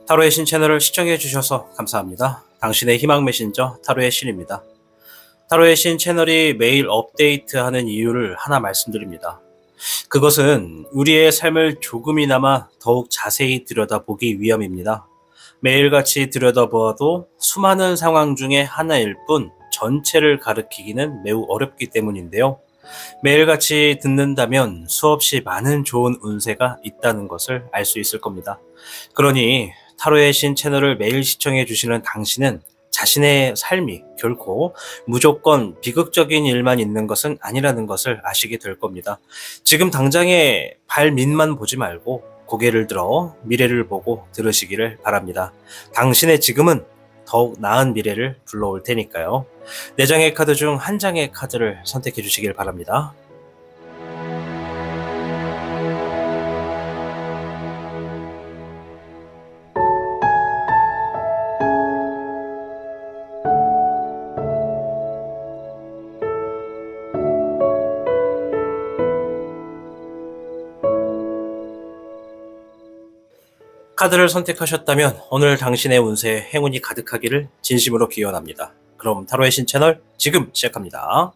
타로의 신 채널을 시청해 주셔서 감사합니다. 당신의 희망 메신저 타로의 신입니다. 타로의 신 채널이 매일 업데이트하는 이유를 하나 말씀드립니다. 그것은 우리의 삶을 조금이나마 더욱 자세히 들여다보기 위함입니다. 매일같이 들여다보아도 수많은 상황 중에 하나일 뿐 전체를 가리키기는 매우 어렵기 때문인데요. 매일같이 듣는다면 수없이 많은 좋은 운세가 있다는 것을 알 수 있을 겁니다. 그러니 타로의 신 채널을 매일 시청해 주시는 당신은 자신의 삶이 결코 무조건 비극적인 일만 있는 것은 아니라는 것을 아시게 될 겁니다. 지금 당장의 발밑만 보지 말고 고개를 들어 미래를 보고 들으시기를 바랍니다. 당신의 지금은 더욱 나은 미래를 불러올 테니까요. 4장의 카드 중 한 장의 카드를 선택해 주시길 바랍니다. 카드를 선택하셨다면 오늘 당신의 운세에 행운이 가득하기를 진심으로 기원합니다. 그럼 타로의 신 채널 지금 시작합니다.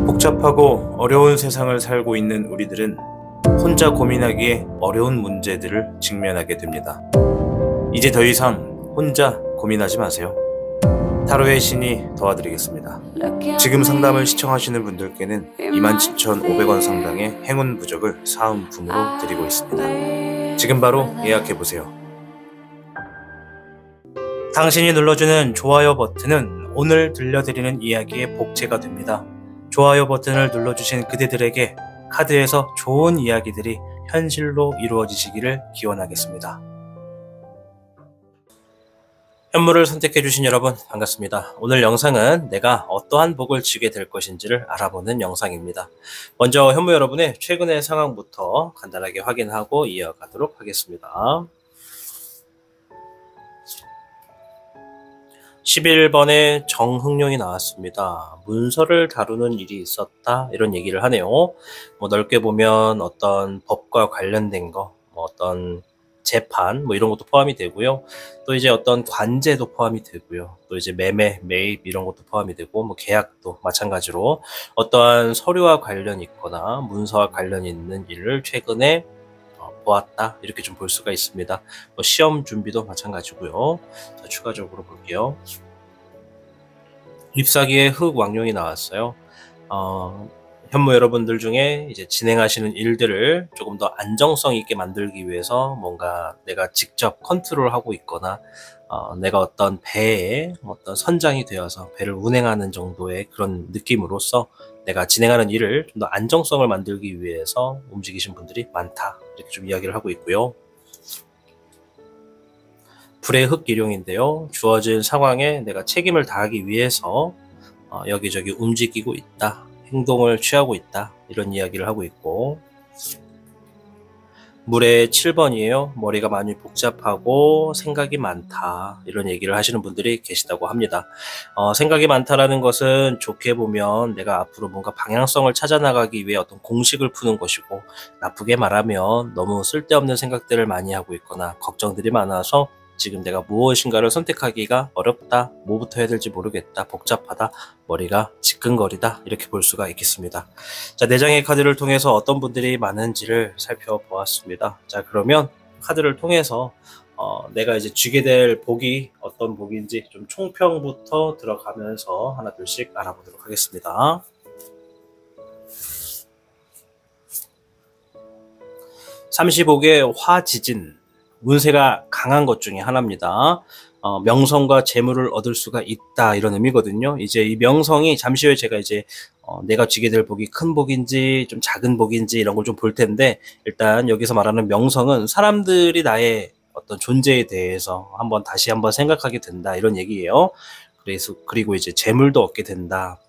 복잡하고 어려운 세상을 살고 있는 우리들은 혼자 고민하기에 어려운 문제들을 직면하게 됩니다. 이제 더 이상 혼자 고민하지 마세요. 타로의 신이 도와드리겠습니다. 지금 상담을 시청하시는 분들께는 27,500원 상당의 행운 부적을 사은품으로 드리고 있습니다. 지금 바로 예약해보세요. 당신이 눌러주는 좋아요 버튼은 오늘 들려드리는 이야기의 복제가 됩니다. 좋아요 버튼을 눌러주신 그대들에게 카드에서 좋은 이야기들이 현실로 이루어지시기를 기원하겠습니다. 현물을 선택해주신 여러분 반갑습니다. 오늘 영상은 내가 어떠한 복을 지게 될 것인지를 알아보는 영상입니다. 먼저 현무 여러분의 최근의 상황부터 간단하게 확인하고 이어가도록 하겠습니다. 11번에 정흥룡이 나왔습니다. 문서를 다루는 일이 있었다 이런 얘기를 하네요. 넓게 보면 어떤 법과 관련된 거, 어떤 재판 이런 것도 포함이 되고요. 또 이제 어떤 관제도 포함이 되고요. 또 이제 매매, 매입 이런 것도 포함이 되고 계약도 마찬가지로 어떠한 서류와 관련이 있거나 문서와 관련이 있는 일을 최근에 보았다 이렇게 좀 볼 수가 있습니다. 시험 준비도 마찬가지고요. 자, 추가적으로 볼게요. 잎사귀에 흑왕룡이 나왔어요. 현무 여러분들 중에 이제 진행하시는 일들을 조금 더 안정성 있게 만들기 위해서 뭔가 내가 직접 컨트롤하고 있거나 내가 어떤 배에 어떤 선장이 되어서 배를 운행하는 정도의 그런 느낌으로써 내가 진행하는 일을 좀 더 안정성을 만들기 위해서 움직이신 분들이 많다 이렇게 좀 이야기를 하고 있고요. 불의 흑기룡인데요. 주어진 상황에 내가 책임을 다하기 위해서 여기저기 움직이고 있다. 행동을 취하고 있다 이런 이야기를 하고 있고, 물의 7번이에요. 머리가 많이 복잡하고 생각이 많다 이런 얘기를 하시는 분들이 계시다고 합니다. 생각이 많다라는 것은 좋게 보면 내가 앞으로 뭔가 방향성을 찾아 나가기 위해 어떤 공식을 푸는 것이고, 나쁘게 말하면 너무 쓸데없는 생각들을 많이 하고 있거나 걱정들이 많아서 지금 내가 무엇인가를 선택하기가 어렵다, 뭐부터 해야 될지 모르겠다, 복잡하다, 머리가 지끈거리다 이렇게 볼 수가 있겠습니다. 자, 4장의 카드를 통해서 어떤 분들이 많은지를 살펴보았습니다. 자, 그러면 카드를 통해서 내가 이제 쥐게 될 복이 어떤 복인지 좀 총평부터 들어가면서 하나 둘씩 알아보도록 하겠습니다. 35개 화지진, 운세가 강한 것 중에 하나입니다. 명성과 재물을 얻을 수가 있다 이런 의미거든요. 이제 이 명성이 잠시 후에 제가 이제 내가 쥐게 될 복이 큰 복인지 좀 작은 복인지 이런 걸 좀 볼 텐데, 일단 여기서 말하는 명성은 사람들이 나의 어떤 존재에 대해서 다시 한번 생각하게 된다 이런 얘기예요. 그리고 이제 재물도 얻게 된다.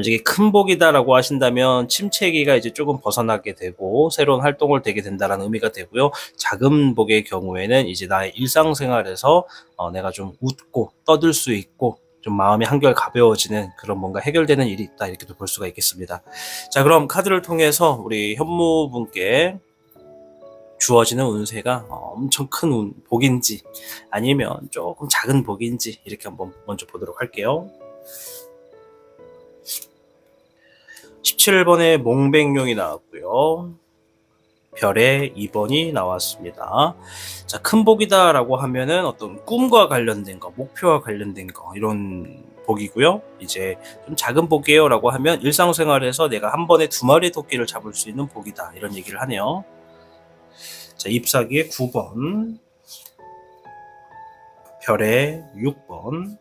이게 큰 복이다라고 하신다면 침체기가 이제 조금 벗어나게 되고 새로운 활동을 되게 된다라는 의미가 되고요. 작은 복의 경우에는 이제 나의 일상생활에서 내가 좀 웃고 떠들 수 있고 좀 마음이 한결 가벼워지는 그런 뭔가 해결되는 일이 있다 이렇게도 볼 수가 있겠습니다. 자, 그럼 카드를 통해서 우리 현무분께 주어지는 운세가 엄청 큰 복인지 아니면 조금 작은 복인지 이렇게 한번 먼저 보도록 할게요. 17번에 몽백룡이 나왔고요. 별에 2번이 나왔습니다. 자, 큰 복이다 라고 하면은 어떤 꿈과 관련된 거, 목표와 관련된 거, 이런 복이고요. 이제 좀 작은 복이에요 라고 하면 일상생활에서 내가 한 번에 2마리 토끼를 잡을 수 있는 복이다, 이런 얘기를 하네요. 자, 잎사귀의 9번, 별의 6번,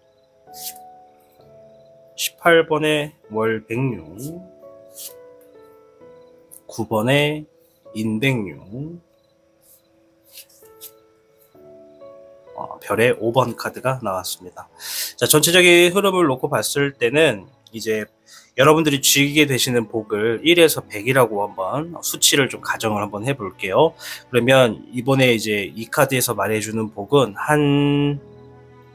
18번의 월백룡, 9번의 인백룡, 별의 5번 카드가 나왔습니다. 자, 전체적인 흐름을 놓고 봤을 때는 이제 여러분들이 쥐게 되시는 복을 1에서 100이라고 한번 수치를 좀 가정을 한번 해볼게요. 그러면 이번에 이제 이 카드에서 말해주는 복은 한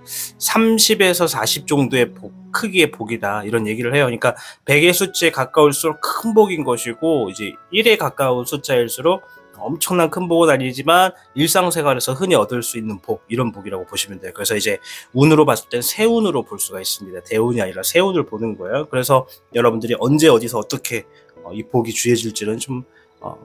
30에서 40 정도의 크기의 복이다, 이런 얘기를 해요. 그러니까 100의 숫자에 가까울수록 큰 복인 것이고, 이제 1에 가까운 숫자일수록 엄청난 큰 복은 아니지만 일상생활에서 흔히 얻을 수 있는 복, 이런 복이라고 보시면 돼요. 그래서 이제 운으로 봤을 땐 세운으로 볼 수가 있습니다. 대운이 아니라 세운을 보는 거예요. 그래서 여러분들이 언제 어디서 어떻게 이 복이 주어질지는 좀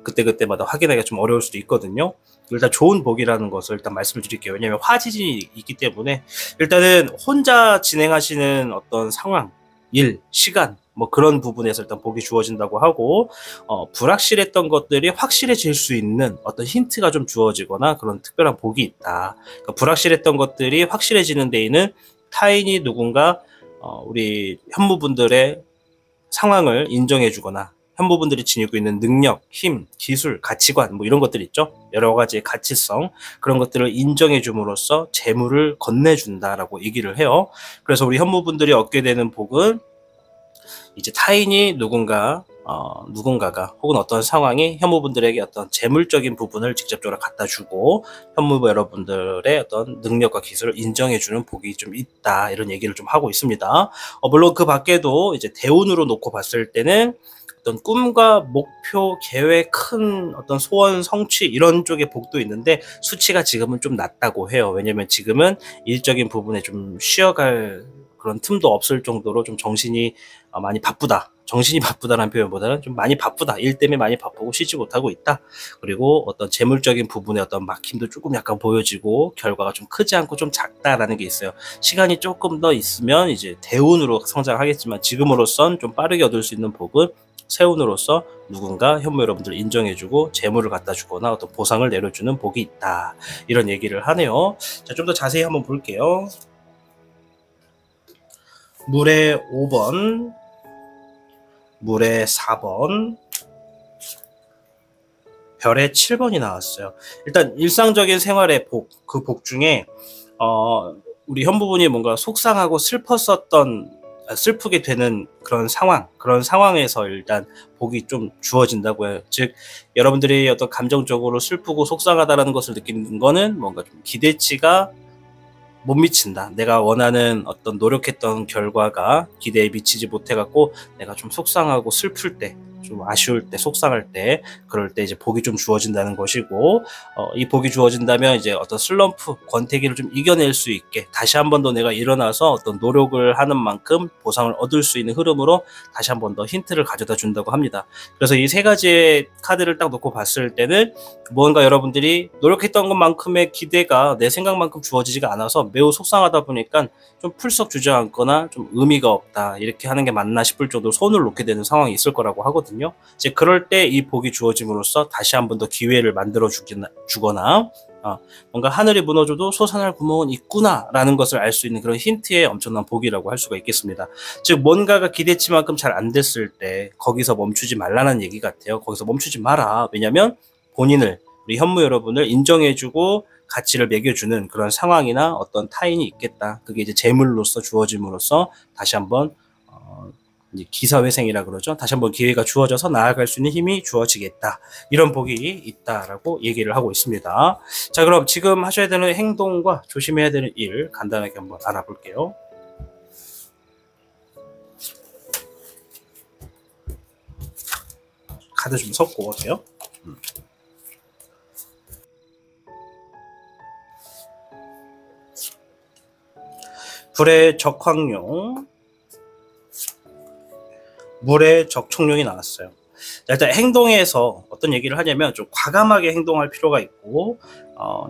그때그때마다 확인하기가 좀 어려울 수도 있거든요. 일단 좋은 복이라는 것을 일단 말씀을 드릴게요. 왜냐하면 화지진이 있기 때문에 일단은 혼자 진행하시는 어떤 상황, 일, 시간, 뭐 그런 부분에서 일단 복이 주어진다고 하고, 불확실했던 것들이 확실해질 수 있는 어떤 힌트가 좀 주어지거나 그런 특별한 복이 있다. 그러니까 불확실했던 것들이 확실해지는 데에는 타인이 누군가 우리 현무분들의 상황을 인정해주거나 현무분들이 지니고 있는 능력, 힘, 기술, 가치관, 뭐 이런 것들 있죠. 여러 가지의 가치성, 그런 것들을 인정해 줌으로써 재물을 건네준다라고 얘기를 해요. 그래서 우리 현무분들이 얻게 되는 복은 이제 타인이 누군가가 혹은 어떤 상황이 현무분들에게 어떤 재물적인 부분을 직접적으로 갖다 주고 현무 여러분들의 어떤 능력과 기술을 인정해주는 복이 좀 있다, 이런 얘기를 좀 하고 있습니다. 물론 그 밖에도 이제 대운으로 놓고 봤을 때는 어떤 꿈과 목표, 계획, 큰 어떤 소원, 성취, 이런 쪽의 복도 있는데 수치가 지금은 좀 낮다고 해요. 왜냐면 지금은 일적인 부분에 좀 쉬어갈 그런 틈도 없을 정도로 좀 정신이 많이 바쁘다. 정신이 바쁘다라는 표현보다는 좀 많이 바쁘다. 일 때문에 많이 바쁘고 쉬지 못하고 있다. 그리고 어떤 재물적인 부분에 어떤 막힘도 조금 약간 보여지고 결과가 좀 크지 않고 좀 작다라는 게 있어요. 시간이 조금 더 있으면 이제 대운으로 성장하겠지만 지금으로선 좀 빠르게 얻을 수 있는 복은 세운으로서 누군가 현무 여러분들 인정해주고 재물을 갖다 주거나 어떤 보상을 내려주는 복이 있다, 이런 얘기를 하네요. 자, 좀 더 자세히 한번 볼게요. 물의 5번, 물의 4번, 별의 7번이 나왔어요. 일단 일상적인 생활의 복, 그 복 중에 우리 현부분이 뭔가 속상하고 슬프게 되는 그런 상황에서 일단 복이 좀 주어진다고 해요. 즉 여러분들이 어떤 감정적으로 슬프고 속상하다라는 것을 느끼는 거는 뭔가 좀 기대치가 못 미친다. 내가 원하는 어떤 노력했던 결과가 기대에 미치지 못해갖고 내가 좀 속상하고 슬플 때, 좀 아쉬울 때, 속상할 때, 그럴 때 이제 복이 좀 주어진다는 것이고, 이 복이 주어진다면 이제 어떤 슬럼프, 권태기를 좀 이겨낼 수 있게 다시 한 번 더 내가 일어나서 어떤 노력을 하는 만큼 보상을 얻을 수 있는 흐름으로 다시 한 번 더 힌트를 가져다 준다고 합니다. 그래서 이 세 가지의 카드를 딱 놓고 봤을 때는 뭔가 여러분들이 노력했던 것만큼의 기대가 내 생각만큼 주어지지가 않아서 매우 속상하다 보니까 좀 풀썩 주저앉거나 좀 의미가 없다, 이렇게 하는 게 맞나 싶을 정도로 손을 놓게 되는 상황이 있을 거라고 하거든요. 이제 그럴 때 이 복이 주어짐으로써 다시 한 번 더 기회를 만들어 주거나 뭔가 하늘이 무너져도 솟아날 구멍은 있구나 라는 것을 알 수 있는 그런 힌트의 엄청난 복이라고 할 수가 있겠습니다. 즉 뭔가가 기대치만큼 잘 안 됐을 때 거기서 멈추지 말라는 얘기 같아요. 거기서 멈추지 마라. 왜냐면 본인을, 우리 현무 여러분을 인정해주고 가치를 매겨주는 그런 상황이나 어떤 타인이 있겠다. 그게 이제 재물로서 주어짐으로써 다시 한번 이제 기사회생이라 그러죠. 다시 한번 기회가 주어져서 나아갈 수 있는 힘이 주어지겠다. 이런 복이 있다라고 얘기를 하고 있습니다. 자, 그럼 지금 하셔야 되는 행동과 조심해야 되는 일 간단하게 한번 알아볼게요. 카드 좀 섞고 올게요. 불의 적황용, 물의 적청룡이 나왔어요. 자, 일단 행동에서 어떤 얘기를 하냐면 좀 과감하게 행동할 필요가 있고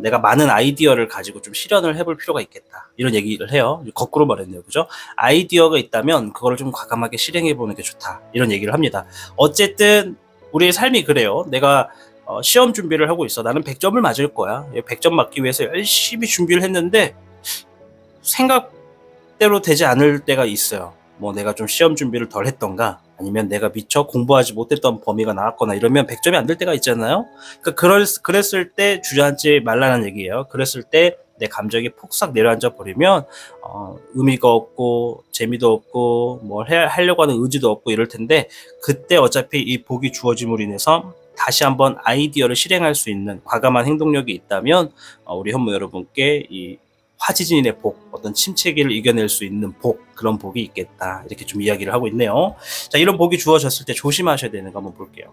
내가 많은 아이디어를 가지고 좀 실현을 해볼 필요가 있겠다, 이런 얘기를 해요. 거꾸로 말했네요, 그죠? 아이디어가 있다면 그거를 좀 과감하게 실행해보는 게 좋다, 이런 얘기를 합니다. 어쨌든 우리의 삶이 그래요. 내가 시험 준비를 하고 있어. 나는 100점을 맞을 거야. 100점 맞기 위해서 열심히 준비를 했는데 생각대로 되지 않을 때가 있어요. 뭐 내가 좀 시험 준비를 덜 했던가, 아니면 내가 미처 공부하지 못했던 범위가 나왔거나 이러면 100점이 안 될 때가 있잖아요. 그러니까 그랬을 때 주저앉지 말라는 얘기예요. 그랬을 때 내 감정이 폭삭 내려앉아 버리면 의미가 없고 재미도 없고 뭘 하려고 하는 의지도 없고 이럴 텐데, 그때 어차피 이 복이 주어짐으로 인해서 다시 한번 아이디어를 실행할 수 있는 과감한 행동력이 있다면 우리 현무 여러분께 이 화지진의 복, 어떤 침체기를 이겨낼 수 있는 복, 그런 복이 있겠다, 이렇게 좀 이야기를 하고 있네요. 자, 이런 복이 주어졌을 때 조심하셔야 되는 거 한번 볼게요.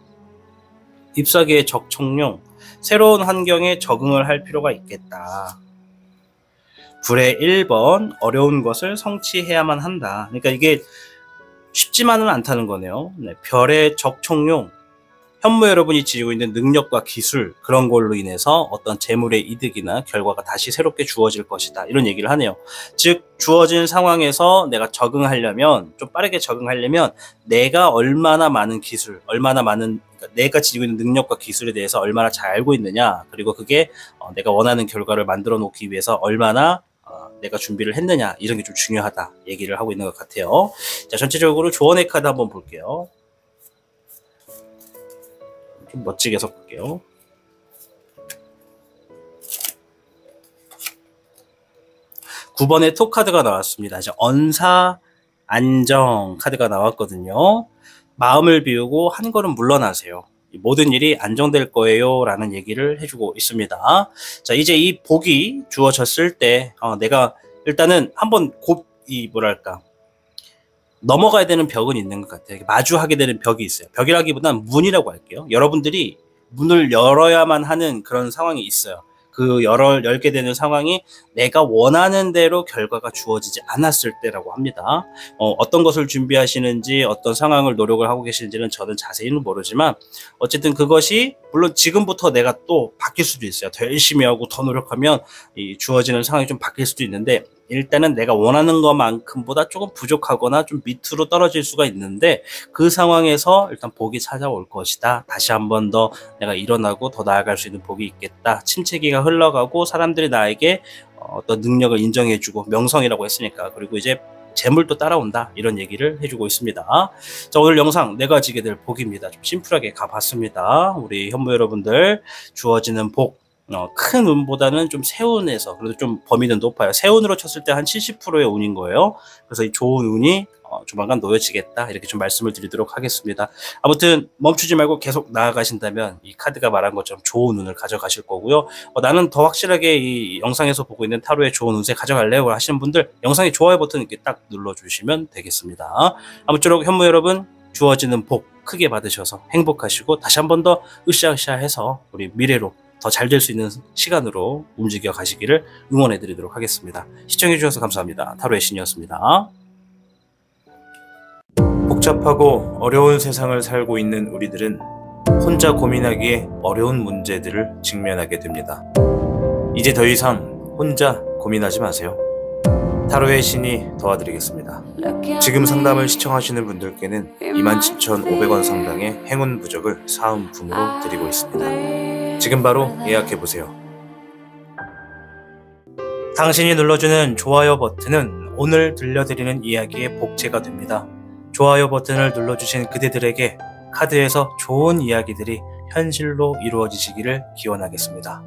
잎사귀의 적청룡, 새로운 환경에 적응을 할 필요가 있겠다. 불의 1번, 어려운 것을 성취해야만 한다. 그러니까 이게 쉽지만은 않다는 거네요. 네, 별의 적청룡, 현무 여러분이 지니고 있는 능력과 기술, 그런 걸로 인해서 어떤 재물의 이득이나 결과가 다시 새롭게 주어질 것이다, 이런 얘기를 하네요. 즉 주어진 상황에서 내가 적응하려면, 좀 빠르게 적응하려면 내가 얼마나 많은 기술, 얼마나 많은, 그러니까 내가 지니고 있는 능력과 기술에 대해서 얼마나 잘 알고 있느냐, 그리고 그게 내가 원하는 결과를 만들어 놓기 위해서 얼마나 내가 준비를 했느냐, 이런 게 좀 중요하다 얘기를 하고 있는 것 같아요. 자, 전체적으로 조언의 카드 한번 볼게요. 좀 멋지게 섞을게요. (9번에) 토 카드가 나왔습니다. 이제 언사 안정 카드가 나왔거든요. 마음을 비우고 한 걸음 물러나세요. 모든 일이 안정될 거예요, 라는 얘기를 해주고 있습니다. 자, 이제 이 복이 주어졌을 때 내가 일단은 한번 뭐랄까, 넘어가야 되는 벽은 있는 것 같아요. 마주하게 되는 벽이 있어요. 벽이라기보다는 문이라고 할게요. 여러분들이 문을 열어야만 하는 그런 상황이 있어요. 그 열게 되는 상황이 내가 원하는 대로 결과가 주어지지 않았을 때라고 합니다. 어떤 것을 준비하시는지, 어떤 상황을 노력을 하고 계시는지는 저는 자세히는 모르지만, 어쨌든 그것이 물론 지금부터 내가 또 바뀔 수도 있어요. 더 열심히 하고 더 노력하면 이 주어지는 상황이 좀 바뀔 수도 있는데, 일단은 내가 원하는 것만큼보다 조금 부족하거나 좀 밑으로 떨어질 수가 있는데, 그 상황에서 일단 복이 찾아올 것이다. 다시 한 번 더 내가 일어나고 더 나아갈 수 있는 복이 있겠다. 침체기가 흘러가고 사람들이 나에게 어떤 능력을 인정해주고, 명성이라고 했으니까, 그리고 이제 재물도 따라온다, 이런 얘기를 해주고 있습니다. 자, 오늘 영상 내가 지게 될 복입니다. 좀 심플하게 가봤습니다. 우리 현무 여러분들 주어지는 복, 큰 운보다는 좀 세운에서 그래도 좀 범위는 높아요. 세운으로 쳤을 때 한 70%의 운인 거예요. 그래서 이 좋은 운이 조만간 놓여지겠다, 이렇게 좀 말씀을 드리도록 하겠습니다. 아무튼 멈추지 말고 계속 나아가신다면 이 카드가 말한 것처럼 좋은 운을 가져가실 거고요. 나는 더 확실하게 이 영상에서 보고 있는 타로의 좋은 운세 가져갈래요 하시는 분들, 영상의 좋아요 버튼 이렇게 딱 눌러주시면 되겠습니다. 아무쪼록 현무 여러분, 주어지는 복 크게 받으셔서 행복하시고 다시 한 번 더 으쌰으쌰해서 우리 미래로 더 잘 될 수 있는 시간으로 움직여 가시기를 응원해 드리도록 하겠습니다. 시청해 주셔서 감사합니다. 타로의 신이었습니다. 복잡하고 어려운 세상을 살고 있는 우리들은 혼자 고민하기에 어려운 문제들을 직면하게 됩니다. 이제 더 이상 혼자 고민하지 마세요. 타로의 신이 도와드리겠습니다. 지금 상담을 시청하시는 분들께는 27,500원 상당의 행운 부적을 사은품으로 드리고 있습니다. 지금 바로 예약해보세요. 당신이 눌러주는 좋아요 버튼은 오늘 들려드리는 이야기의 복제가 됩니다. 좋아요 버튼을 눌러주신 그대들에게 카드에서 좋은 이야기들이 현실로 이루어지시기를 기원하겠습니다.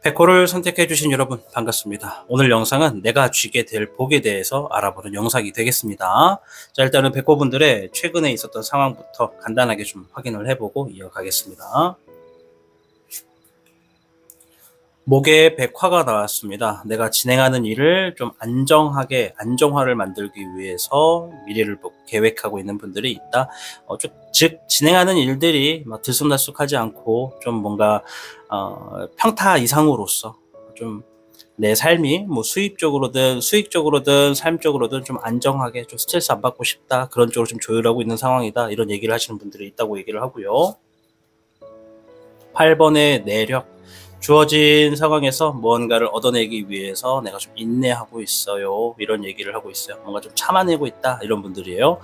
백호를 선택해주신 여러분 반갑습니다. 오늘 영상은 내가 쥐게 될 복에 대해서 알아보는 영상이 되겠습니다. 자, 일단은 백호분들의 최근에 있었던 상황부터 간단하게 좀 확인을 해보고 이어가겠습니다. 목에 백화가 나왔습니다. 내가 진행하는 일을 좀 안정화를 만들기 위해서 미래를 계획하고 있는 분들이 있다. 즉 진행하는 일들이 막 들쑥날쑥하지 않고 좀 뭔가 평타 이상으로서 좀 내 삶이 뭐 수입적으로든 수익적으로든 삶적으로든 좀 안정하게 좀 스트레스 안 받고 싶다. 그런 쪽으로 좀 조율하고 있는 상황이다. 이런 얘기를 하시는 분들이 있다고 얘기를 하고요. 8번의 내력. 주어진 상황에서 무언가를 얻어내기 위해서 내가 좀 인내하고 있어요. 이런 얘기를 하고 있어요. 뭔가 좀 참아내고 있다. 이런 분들이에요.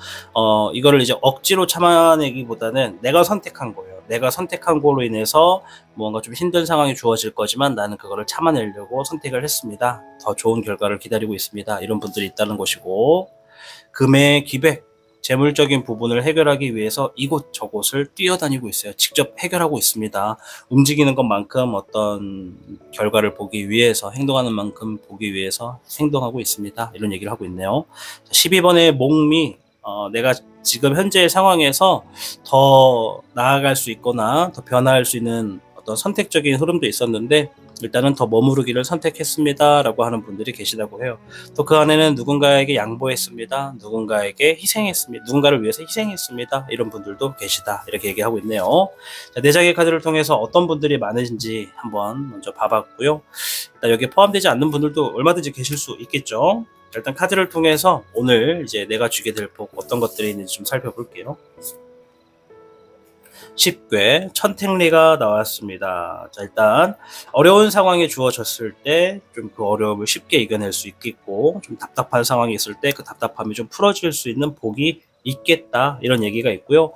이거를 이제 억지로 참아내기보다는 내가 선택한 거예요. 내가 선택한 거로 인해서 뭔가 좀 힘든 상황이 주어질 거지만 나는 그거를 참아내려고 선택을 했습니다. 더 좋은 결과를 기다리고 있습니다. 이런 분들이 있다는 것이고, 금의 기백. 재물적인 부분을 해결하기 위해서 이곳저곳을 뛰어다니고 있어요. 직접 해결하고 있습니다. 움직이는 것만큼 어떤 결과를 보기 위해서, 행동하는 만큼 보기 위해서 행동하고 있습니다. 이런 얘기를 하고 있네요. 12번의 목미. 내가 지금 현재의 상황에서 더 나아갈 수 있거나 더 변화할 수 있는 어떤 선택적인 흐름도 있었는데 일단은 더 머무르기를 선택했습니다 라고 하는 분들이 계시다고 해요. 또 그 안에는 누군가에게 양보했습니다. 누군가에게 희생했습니다. 누군가를 위해서 희생했습니다. 이런 분들도 계시다. 이렇게 얘기하고 있네요. 자, 4장의 카드를 통해서 어떤 분들이 많으신지 한번 먼저 봐봤고요. 일단 여기에 포함되지 않는 분들도 얼마든지 계실 수 있겠죠. 일단 카드를 통해서 오늘 이제 내가 주게 될 복 어떤 것들이 있는지 좀 살펴볼게요. 10궤 천택리가 나왔습니다. 자, 일단 어려운 상황이 주어졌을 때 좀 그 어려움을 쉽게 이겨낼 수 있겠고, 좀 답답한 상황이 있을 때 그 답답함이 좀 풀어질 수 있는 복이 있겠다, 이런 얘기가 있고요.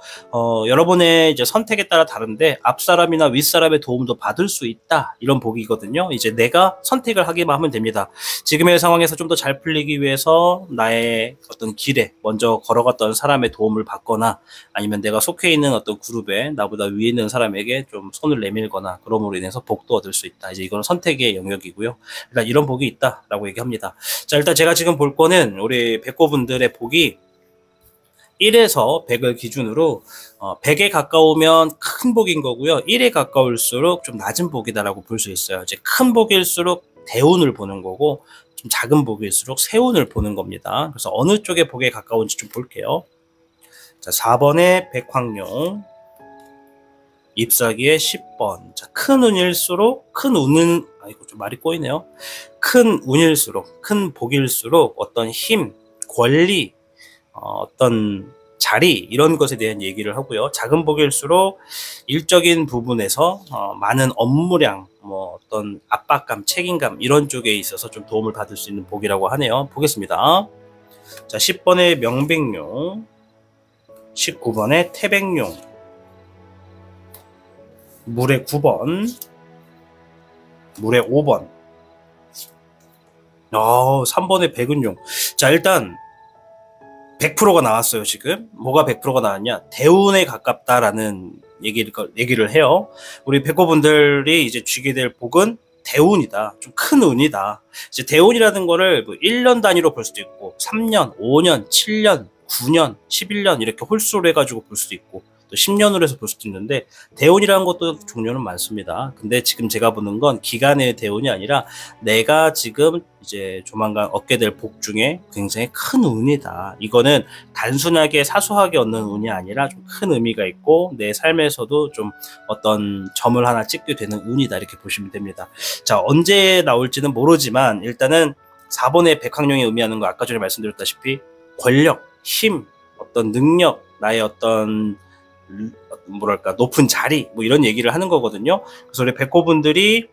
여러분의 이제 선택에 따라 다른데 앞사람이나 윗사람의 도움도 받을 수 있다, 이런 복이거든요. 이제 내가 선택을 하기만 하면 됩니다. 지금의 상황에서 좀 더 잘 풀리기 위해서 나의 어떤 길에 먼저 걸어갔던 사람의 도움을 받거나, 아니면 내가 속해 있는 어떤 그룹에 나보다 위에 있는 사람에게 좀 손을 내밀거나, 그럼으로 인해서 복도 얻을 수 있다. 이제 이건 선택의 영역이고요. 일단 이런 복이 있다라고 얘기합니다. 자, 일단 제가 지금 볼 거는 우리 백호분들의 복이 1에서 100을 기준으로 100에 가까우면 큰 복인 거고요. 1에 가까울수록 좀 낮은 복이다라고 볼 수 있어요. 이제 큰 복일수록 대운을 보는 거고, 좀 작은 복일수록 세운을 보는 겁니다. 그래서 어느 쪽의 복에 가까운지 좀 볼게요. 자, 4번의 백황룡, 잎사귀의 10번. 자, 큰 운일수록, 큰 운은, 아이고, 좀 말이 꼬이네요. 큰 운일수록, 큰 복일수록 어떤 힘, 권리, 어떤 자리, 이런 것에 대한 얘기를 하고요. 작은 복일수록 일적인 부분에서 많은 업무량, 뭐 어떤 압박감, 책임감, 이런 쪽에 있어서 좀 도움을 받을 수 있는 복이라고 하네요. 보겠습니다. 자, 10번의 명백룡, 19번의 태백룡, 물의 9번, 물의 5번, 3번의 백은룡. 자, 일단 100%가 나왔어요. 지금 뭐가 100%가 나왔냐, 대운에 가깝다라는 얘기를 해요. 우리 백호분들이 이제 쥐게 될 복은 대운이다, 좀 큰 운이다. 이제 대운이라는 거를 뭐 1년 단위로 볼 수도 있고, 3년, 5년, 7년, 9년, 11년 이렇게 홀수로 해가지고 볼 수도 있고, 또 10년으로 해서 볼 수도 있는데, 대운이라는 것도 종류는 많습니다. 근데 지금 제가 보는 건 기간의 대운이 아니라 내가 지금 이제 조만간 얻게 될 복 중에 굉장히 큰 운이다. 이거는 단순하게 사소하게 얻는 운이 아니라 좀 큰 의미가 있고, 내 삶에서도 좀 어떤 점을 하나 찍게 되는 운이다, 이렇게 보시면 됩니다. 자, 언제 나올지는 모르지만 일단은 4번의 백황룡이 의미하는 거, 아까 전에 말씀드렸다시피 권력, 힘, 어떤 능력, 나의 어떤 뭐랄까 높은 자리, 뭐 이런 얘기를 하는 거거든요. 그래서 우리 백호분들이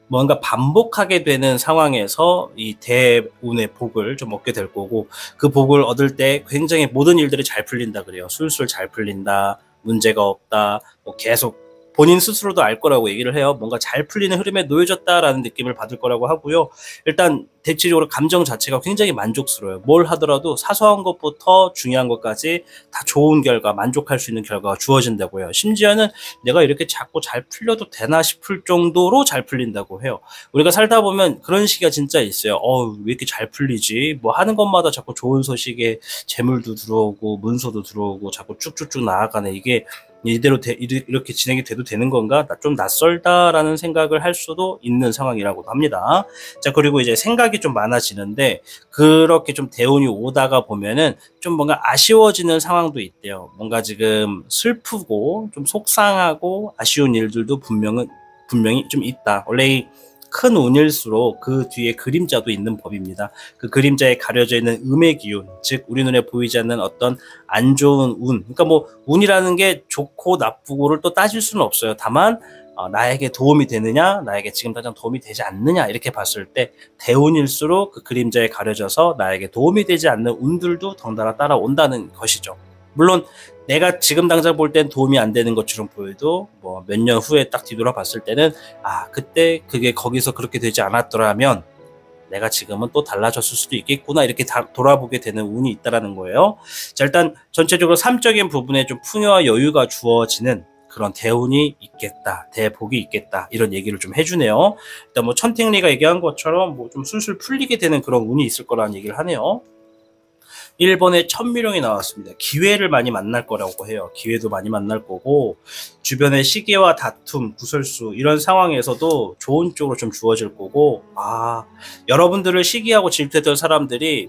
뭔가 반복하게 되는 상황에서 이 대운의 복을 좀 얻게 될 거고, 그 복을 얻을 때 굉장히 모든 일들이 잘 풀린다 그래요. 술술 잘 풀린다, 문제가 없다, 뭐 계속 본인 스스로도 알 거라고 얘기를 해요. 뭔가 잘 풀리는 흐름에 놓여졌다라는 느낌을 받을 거라고 하고요. 일단 대체적으로 감정 자체가 굉장히 만족스러워요. 뭘 하더라도 사소한 것부터 중요한 것까지 다 좋은 결과, 만족할 수 있는 결과가 주어진다고요. 심지어는 내가 이렇게 자꾸 잘 풀려도 되나 싶을 정도로 잘 풀린다고 해요. 우리가 살다 보면 그런 시기가 진짜 있어요. 왜 이렇게 잘 풀리지? 뭐 하는 것마다 자꾸 좋은 소식에 재물도 들어오고 문서도 들어오고 자꾸 쭉쭉쭉 나아가네. 이게 이대로 이렇게 진행이 돼도 되는 건가? 좀 낯설다라는 생각을 할 수도 있는 상황이라고 합니다. 자, 그리고 이제 생각이 좀 많아지는데, 그렇게 좀 대운이 오다가 보면은 좀 뭔가 아쉬워지는 상황도 있대요. 뭔가 지금 슬프고 좀 속상하고 아쉬운 일들도 분명히 좀 있다. 원래 이 큰 운일수록 그 뒤에 그림자도 있는 법입니다. 그 그림자에 가려져 있는 음의 기운, 즉 우리 눈에 보이지 않는 어떤 안 좋은 운, 그러니까 뭐 운이라는 게 좋고 나쁘고를 또 따질 수는 없어요. 다만 나에게 도움이 되느냐, 나에게 지금 당장 도움이 되지 않느냐 이렇게 봤을 때 대운일수록 그 그림자에 가려져서 나에게 도움이 되지 않는 운들도 덩달아 따라온다는 것이죠. 물론 내가 지금 당장 볼 땐 도움이 안 되는 것처럼 보여도 뭐 몇 년 후에 딱 뒤돌아 봤을 때는 그때 그게 거기서 그렇게 되지 않았더라면 내가 지금은 또 달라졌을 수도 있겠구나 이렇게 돌아보게 되는 운이 있다라는 거예요. 자, 일단 전체적으로 삶적인 부분에 좀 풍요와 여유가 주어지는 그런 대운이 있겠다, 대복이 있겠다 이런 얘기를 좀 해주네요. 일단 뭐 천택리가 얘기한 것처럼 뭐 좀 술술 풀리게 되는 그런 운이 있을 거라는 얘기를 하네요. 1번에 천미령이 나왔습니다. 기회를 많이 만날 거라고 해요. 기회도 많이 만날 거고 주변의 시기와 다툼, 구설수 이런 상황에서도 좋은 쪽으로 좀 주어질 거고 여러분들을 시기하고 질투했던 사람들이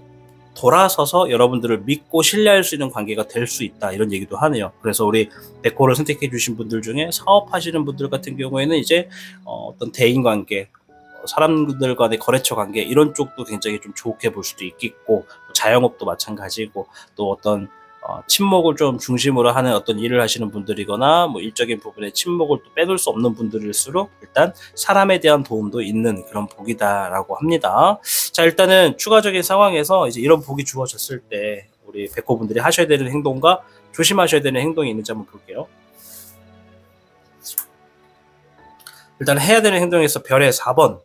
돌아서서 여러분들을 믿고 신뢰할 수 있는 관계가 될 수 있다 이런 얘기도 하네요. 그래서 우리 백호를 선택해 주신 분들 중에 사업하시는 분들 같은 경우에는 이제 어떤 대인관계, 사람들 간의 거래처 관계 이런 쪽도 굉장히 좀 좋게 볼 수도 있겠고 자영업도 마찬가지고 또 어떤 친목을 좀 중심으로 하는 어떤 일을 하시는 분들이거나 뭐 일적인 부분에 친목을 또 빼둘 수 없는 분들일수록 일단 사람에 대한 도움도 있는 그런 복이다라고 합니다. 자, 일단은 추가적인 상황에서 이제 이런 복이 주어졌을 때 우리 백호분들이 하셔야 되는 행동과 조심하셔야 되는 행동이 있는지 한번 볼게요. 일단 해야 되는 행동에서 별의 4번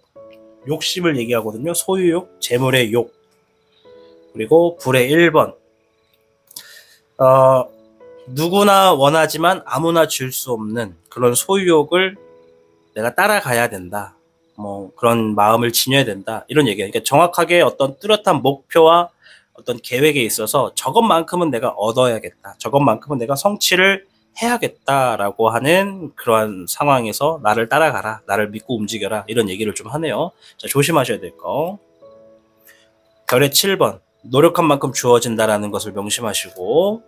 욕심을 얘기하거든요. 소유욕, 재물의 욕, 그리고 불의 1번 누구나 원하지만 아무나 줄 수 없는 그런 소유욕을 내가 따라가야 된다. 뭐 그런 마음을 지녀야 된다. 이런 얘기예요. 그러니까 정확하게 어떤 뚜렷한 목표와 어떤 계획에 있어서 저것만큼은 내가 얻어야겠다. 저것만큼은 내가 성취를 해야겠다라고 하는 그러한 상황에서 나를 따라가라. 나를 믿고 움직여라. 이런 얘기를 좀 하네요. 자, 조심하셔야 될 거. 별의 7번. 노력한 만큼 주어진다라는 것을 명심하시고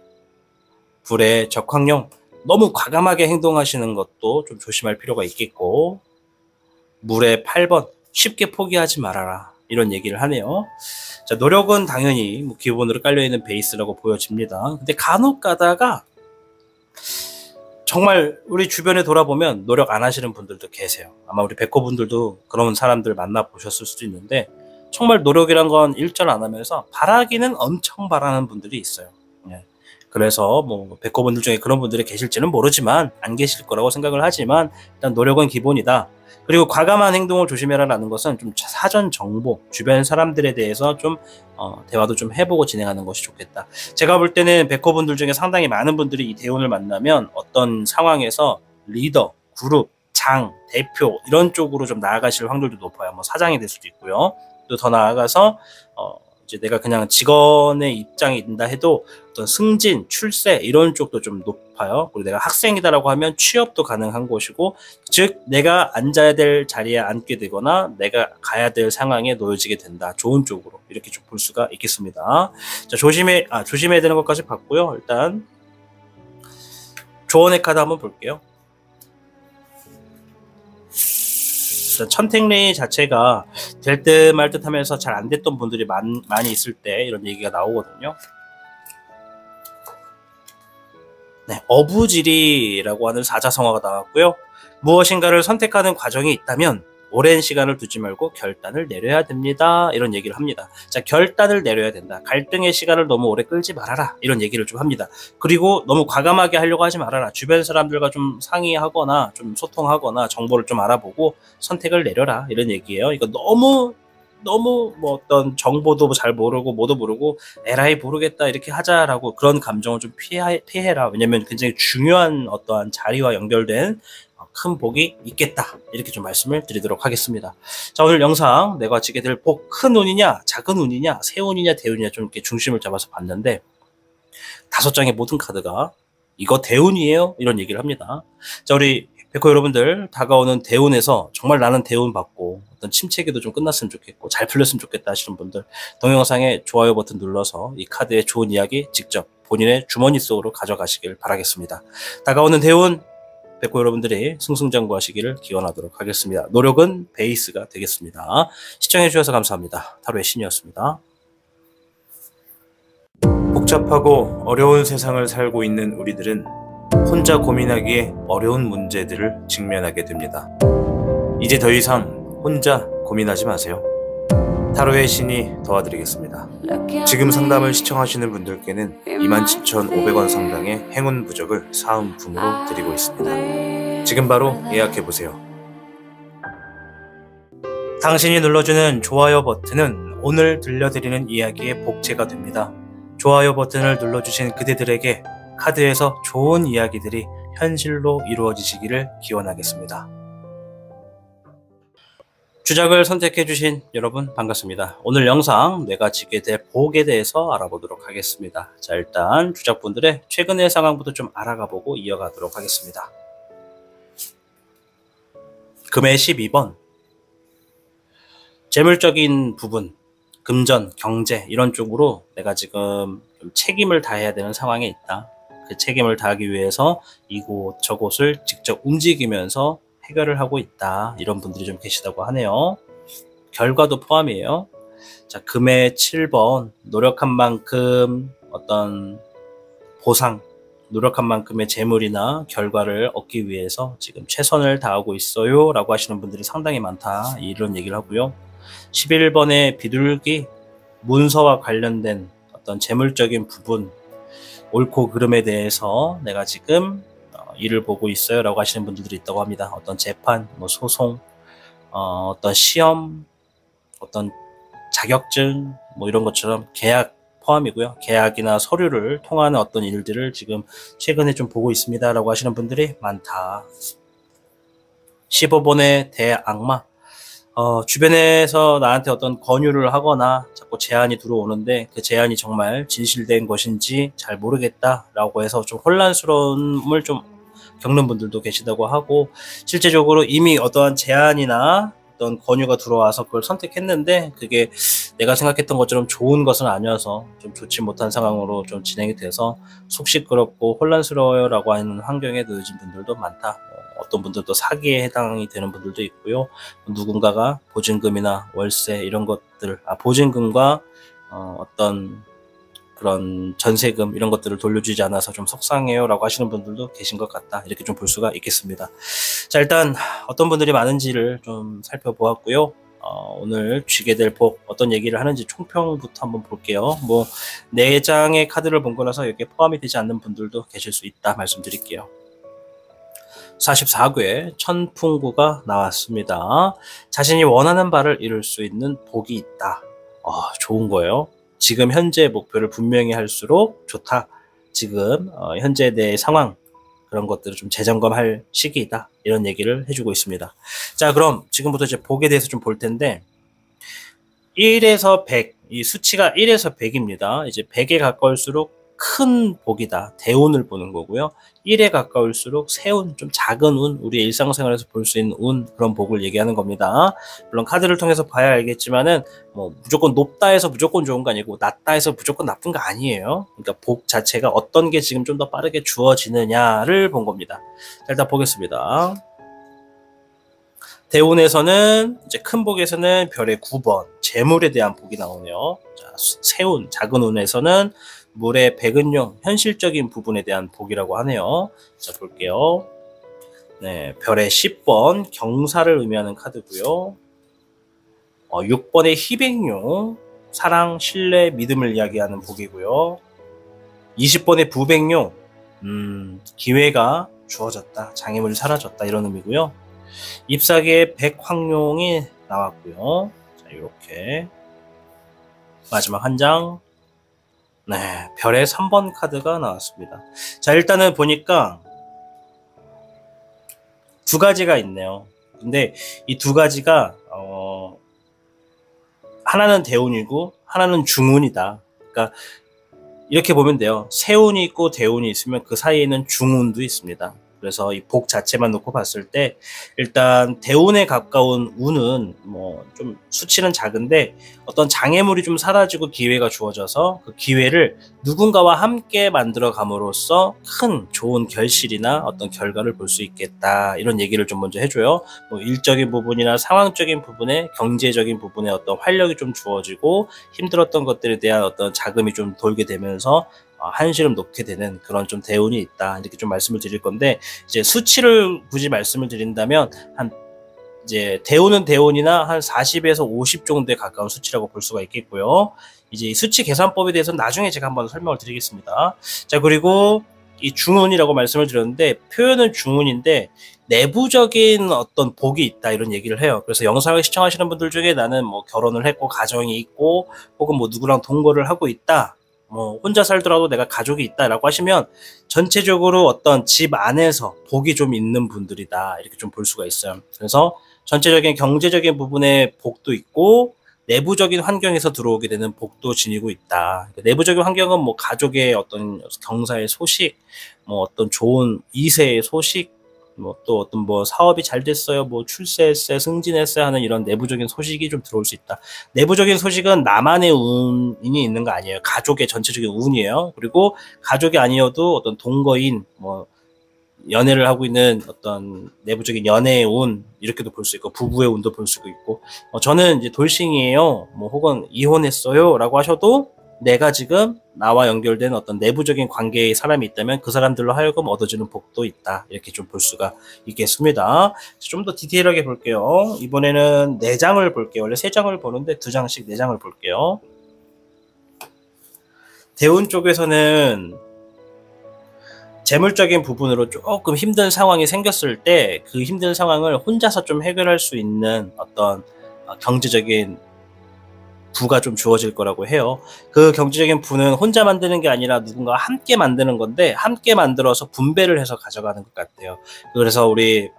불의 적황령. 너무 과감하게 행동하시는 것도 좀 조심할 필요가 있겠고 물의 8번. 쉽게 포기하지 말아라. 이런 얘기를 하네요. 자, 노력은 당연히 뭐 기본으로 깔려있는 베이스라고 보여집니다. 근데 간혹 가다가 정말 우리 주변에 돌아보면 노력 안 하시는 분들도 계세요. 아마 우리 백호분들도 그런 사람들 만나보셨을 수도 있는데 정말 노력이란 건 일절 안 하면서 바라기는 엄청 바라는 분들이 있어요. 그래서 뭐 백호분들 중에 그런 분들이 계실지는 모르지만 안 계실 거라고 생각을 하지만 일단 노력은 기본이다. 그리고 과감한 행동을 조심해라라는 것은 좀 사전 정보, 주변 사람들에 대해서 좀 대화도 좀 해보고 진행하는 것이 좋겠다. 제가 볼 때는 백호분들 중에 상당히 많은 분들이 이 대운을 만나면 어떤 상황에서 리더, 그룹, 장, 대표 이런 쪽으로 좀 나아가실 확률도 높아요. 뭐 사장이 될 수도 있고요. 또 더 나아가서 이제 내가 그냥 직원의 입장이 있다 해도 어떤 승진, 출세 이런 쪽도 좀 높아요. 그리고 내가 학생이다라고 하면 취업도 가능한 곳이고, 즉 내가 앉아야 될 자리에 앉게 되거나 내가 가야 될 상황에 놓여지게 된다. 좋은 쪽으로 이렇게 좀 볼 수가 있겠습니다. 자, 조심해야 되는 것까지 봤고요. 일단 조언의 카드 한번 볼게요. 천택리 자체가 될 듯 말 듯 하면서 잘 안 됐던 분들이 많이 있을 때 이런 얘기가 나오거든요. 네, 어부지리라고 하는 사자성어가 나왔고요. 무엇인가를 선택하는 과정이 있다면 오랜 시간을 두지 말고 결단을 내려야 됩니다. 이런 얘기를 합니다. 자, 결단을 내려야 된다. 갈등의 시간을 너무 오래 끌지 말아라. 이런 얘기를 좀 합니다. 그리고 너무 과감하게 하려고 하지 말아라. 주변 사람들과 좀 상의하거나 좀 소통하거나 정보를 좀 알아보고 선택을 내려라. 이런 얘기예요. 이거 너무 뭐 어떤 정보도 잘 모르고 뭐도 모르고 에라이 모르겠다 이렇게 하자라고 그런 감정을 좀 피해라. 왜냐면 굉장히 중요한 어떠한 자리와 연결된 큰 복이 있겠다. 이렇게 좀 말씀을 드리도록 하겠습니다. 자, 오늘 영상 내가 지게 될 복 큰 운이냐 작은 운이냐 새 운이냐 대운이냐 좀 이렇게 중심을 잡아서 봤는데 5장의 모든 카드가 이거 대운이에요 이런 얘기를 합니다. 자, 우리 백호 여러분들 다가오는 대운에서 정말 나는 대운 받고 어떤 침체기도 좀 끝났으면 좋겠고 잘 풀렸으면 좋겠다 하시는 분들 동영상에 좋아요 버튼 눌러서 이 카드의 좋은 이야기 직접 본인의 주머니 속으로 가져가시길 바라겠습니다. 다가오는 대운 뵙고 여러분들이 승승장구하시기를 기원하도록 하겠습니다. 노력은 베이스가 되겠습니다. 시청해주셔서 감사합니다. 타로의 신이었습니다. 복잡하고 어려운 세상을 살고 있는 우리들은 혼자 고민하기에 어려운 문제들을 직면하게 됩니다. 이제 더 이상 혼자 고민하지 마세요. 타로의 신이 도와드리겠습니다. 지금 상담을 시청하시는 분들께는 27,500원 상당의 행운 부적을 사은품으로 드리고 있습니다. 지금 바로 예약해보세요. 당신이 눌러주는 좋아요 버튼은 오늘 들려드리는 이야기의 복제가 됩니다. 좋아요 버튼을 눌러주신 그대들에게 카드에서 좋은 이야기들이 현실로 이루어지시기를 기원하겠습니다. 주작을 선택해주신 여러분 반갑습니다. 오늘 영상 내가 지게 될 복에 대해서 알아보도록 하겠습니다. 자, 일단 주작분들의 최근의 상황부터 좀 알아가보고 이어가도록 하겠습니다. 금의 12번, 재물적인 부분, 금전, 경제 이런 쪽으로 내가 지금 좀 책임을 다해야 되는 상황에 있다. 그 책임을 다하기 위해서 이곳 저곳을 직접 움직이면서 해결을 하고 있다. 이런 분들이 좀 계시다고 하네요. 결과도 포함이에요. 자, 금의 7번, 노력한 만큼 어떤 보상, 노력한 만큼의 재물이나 결과를 얻기 위해서 지금 최선을 다하고 있어요 라고 하시는 분들이 상당히 많다. 이런 얘기를 하고요. 11번의 비둘기, 문서와 관련된 어떤 재물적인 부분, 옳고 그름에 대해서 내가 지금 일을 보고 있어요 라고 하시는 분들도 있다고 합니다. 어떤 재판, 소송, 어떤 시험, 어떤 자격증 이런 것처럼 계약 포함이고요. 계약이나 서류를 통하는 어떤 일들을 지금 최근에 좀 보고 있습니다 라고 하시는 분들이 많다. 15번의 대악마, 주변에서 나한테 어떤 권유를 하거나 자꾸 제안이 들어오는데 그 제안이 정말 진실된 것인지 잘 모르겠다라고 해서 좀 혼란스러움을 좀 겪는 분들도 계시다고 하고, 실제적으로 이미 어떠한 제안이나 어떤 권유가 들어와서 그걸 선택했는데 그게 내가 생각했던 것처럼 좋은 것은 아니어서 좀 좋지 못한 상황으로 좀 진행이 돼서 속 시끄럽고 혼란스러워요 라고 하는 환경에 놓여진 분들도 많다. 어떤 분들도 사기에 해당이 되는 분들도 있고요. 누군가가 보증금이나 월세 이런 것들, 보증금과 어떤 그런 전세금 이런 것들을 돌려주지 않아서 좀 속상해요 라고 하시는 분들도 계신 것 같다. 이렇게 좀 볼 수가 있겠습니다. 자, 일단 어떤 분들이 많은지를 좀 살펴보았고요. 오늘 쥐게 될 복 어떤 얘기를 하는지 총평부터 한번 볼게요. 4장의 카드를 본 거라서 여기에 포함이 되지 않는 분들도 계실 수 있다 말씀드릴게요. 44궤 천풍구가 나왔습니다. 자신이 원하는 바를 이룰 수 있는 복이 있다. 좋은 거예요. 지금 현재의 목표를 분명히 할수록 좋다. 지금 현재 내 상황 그런 것들을 좀 재점검할 시기이다. 이런 얘기를 해주고 있습니다. 자, 그럼 지금부터 이제 복에 대해서 좀 볼 텐데 1에서 100, 이 수치가 1에서 100입니다. 이제 100에 가까울수록 큰 복이다. 대운을 보는 거고요. 1에 가까울수록 세운, 좀 작은 운, 우리 일상생활에서 볼 수 있는 운, 그런 복을 얘기하는 겁니다. 물론 카드를 통해서 봐야 알겠지만은 무조건 높다 해서 무조건 좋은 거 아니고 낮다 해서 무조건 나쁜 거 아니에요. 그러니까 복 자체가 어떤 게 지금 좀 더 빠르게 주어지느냐를 본 겁니다. 자, 일단 보겠습니다. 대운에서는 이제 큰 복에서는 별의 9번 재물에 대한 복이 나오네요. 자, 세운, 작은 운에서는 물의 백은용, 현실적인 부분에 대한 복이라고 하네요. 자, 볼게요. 네, 별의 10번 경사를 의미하는 카드고요. 6번의 희백용, 사랑, 신뢰, 믿음을 이야기하는 복이고요. 20번의 부백용, 기회가 주어졌다, 장애물이 사라졌다 이런 의미고요. 잎사귀의 백황룡이 나왔고요. 자, 이렇게 마지막 한 장. 네, 별의 3번 카드가 나왔습니다. 자, 일단은 보니까 두 가지가 있네요. 근데 이 두 가지가 하나는 대운이고 하나는 중운이다. 그러니까 이렇게 보면 돼요. 세운이 있고 대운이 있으면 그 사이에는 중운도 있습니다. 그래서 이 복 자체만 놓고 봤을 때 일단 대운에 가까운 운은 뭐 좀 수치는 작은데 어떤 장애물이 좀 사라지고 기회가 주어져서 그 기회를 누군가와 함께 만들어 감으로써 큰 좋은 결실이나 어떤 결과를 볼 수 있겠다, 이런 얘기를 좀 먼저 해줘요. 뭐 일적인 부분이나 상황적인 부분에, 경제적인 부분에 어떤 활력이 좀 주어지고 힘들었던 것들에 대한 어떤 자금이 좀 돌게 되면서 한시름 놓게 되는 그런 좀 대운이 있다, 이렇게 좀 말씀을 드릴 건데, 이제 수치를 굳이 말씀을 드린다면 한 이제 대운은 대운이나 한 40에서 50 정도에 가까운 수치라고 볼 수가 있겠고요. 이제 이 수치 계산법에 대해서는 나중에 제가 한번 설명을 드리겠습니다. 자, 그리고 이 중운이라고 말씀을 드렸는데, 표현은 중운인데 내부적인 어떤 복이 있다, 이런 얘기를 해요. 그래서 영상을 시청하시는 분들 중에 나는 뭐 결혼을 했고 가정이 있고 혹은 뭐 누구랑 동거를 하고 있다, 뭐 혼자 살더라도 내가 가족이 있다라고 하시면 전체적으로 어떤 집 안에서 복이 좀 있는 분들이다, 이렇게 좀 볼 수가 있어요. 그래서 전체적인 경제적인 부분에 복도 있고 내부적인 환경에서 들어오게 되는 복도 지니고 있다. 내부적인 환경은 뭐 가족의 어떤 경사의 소식, 뭐 어떤 좋은 이세의 소식, 뭐 또 어떤 뭐 사업이 잘 됐어요, 뭐 출세했어요, 승진했어요 하는 이런 내부적인 소식이 좀 들어올 수 있다. 내부적인 소식은 나만의 운이 있는 거 아니에요. 가족의 전체적인 운이에요. 그리고 가족이 아니어도 어떤 동거인, 뭐 연애를 하고 있는 어떤 내부적인 연애의 운, 이렇게도 볼 수 있고 부부의 운도 볼 수 있고, 저는 이제 돌싱이에요, 뭐 혹은 이혼했어요 라고 하셔도 내가 지금 나와 연결된 어떤 내부적인 관계의 사람이 있다면 그 사람들로 하여금 얻어지는 복도 있다, 이렇게 좀 볼 수가 있겠습니다. 좀 더 디테일하게 볼게요. 이번에는 4장을 볼게요. 원래 3장을 보는데 2장씩 4장을 볼게요. 대운 쪽에서는 재물적인 부분으로 조금 힘든 상황이 생겼을 때 그 힘든 상황을 혼자서 좀 해결할 수 있는 어떤 경제적인 부가 좀 주어질 거라고 해요. 그 경제적인 부는 혼자 만드는 게 아니라 누군가와 함께 만드는 건데, 함께 만들어서 분배를 해서 가져가는 것 같아요. 그래서 우리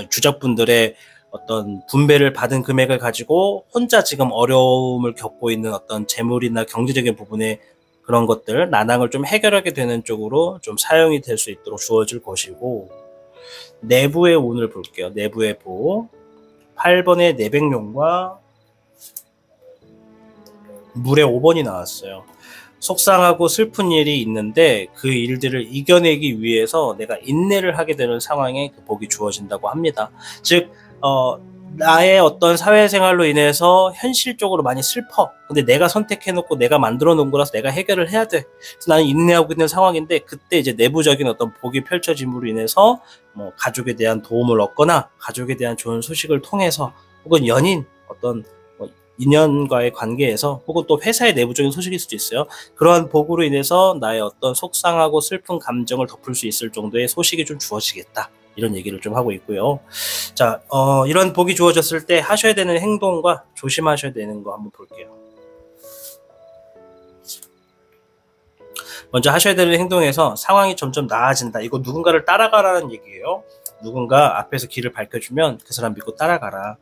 주작분들의 어떤 분배를 받은 금액을 가지고 혼자 지금 어려움을 겪고 있는 어떤 재물이나 경제적인 부분에 그런 것들, 난항을 좀 해결하게 되는 쪽으로 좀 사용이 될 수 있도록 주어질 것이고, 내부의 운을 볼게요. 내부의 보. 8번의 내백룡과 물의 5번이 나왔어요. 속상하고 슬픈 일이 있는데 그 일들을 이겨내기 위해서 내가 인내를 하게 되는 상황에 그 복이 주어진다고 합니다. 즉, 나의 어떤 사회생활로 인해서 현실적으로 많이 슬퍼. 근데 내가 선택해놓고 내가 만들어 놓은 거라서 내가 해결을 해야 돼. 그래서 나는 인내하고 있는 상황인데, 그때 이제 내부적인 어떤 복이 펼쳐짐으로 인해서 뭐 가족에 대한 도움을 얻거나 가족에 대한 좋은 소식을 통해서, 혹은 연인 어떤 인연과의 관계에서, 혹은 또 회사의 내부적인 소식일 수도 있어요. 그러한 복으로 인해서 나의 어떤 속상하고 슬픈 감정을 덮을 수 있을 정도의 소식이 좀 주어지겠다, 이런 얘기를 좀 하고 있고요. 자, 이런 복이 주어졌을 때 하셔야 되는 행동과 조심하셔야 되는 거 한번 볼게요. 먼저 하셔야 되는 행동에서 상황이 점점 나아진다. 이거 누군가를 따라가라는 얘기예요. 누군가 앞에서 길을 밝혀주면 그 사람 믿고 따라가라.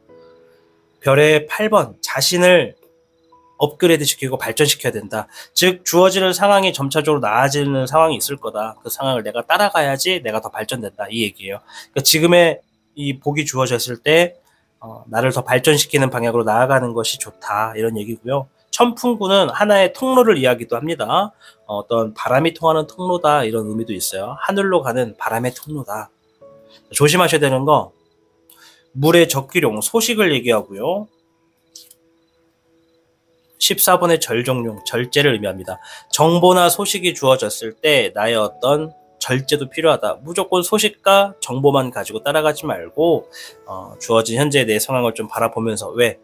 별의 8번, 자신을 업그레이드 시키고 발전시켜야 된다. 즉, 주어지는 상황이 점차적으로 나아지는 상황이 있을 거다. 그 상황을 내가 따라가야지 내가 더 발전된다, 이 얘기예요. 그러니까 지금의 이 복이 주어졌을 때 나를 더 발전시키는 방향으로 나아가는 것이 좋다, 이런 얘기고요. 천풍구는 하나의 통로를 이야기도 합니다. 어떤 바람이 통하는 통로다, 이런 의미도 있어요. 하늘로 가는 바람의 통로다. 조심하셔야 되는 거, 물의 적기룡, 소식을 얘기하고요. 14번의 절정룡, 절제를 의미합니다. 정보나 소식이 주어졌을 때 나의 어떤 절제도 필요하다. 무조건 소식과 정보만 가지고 따라가지 말고 주어진 현재의 내 상황을 좀 바라보면서, 왜?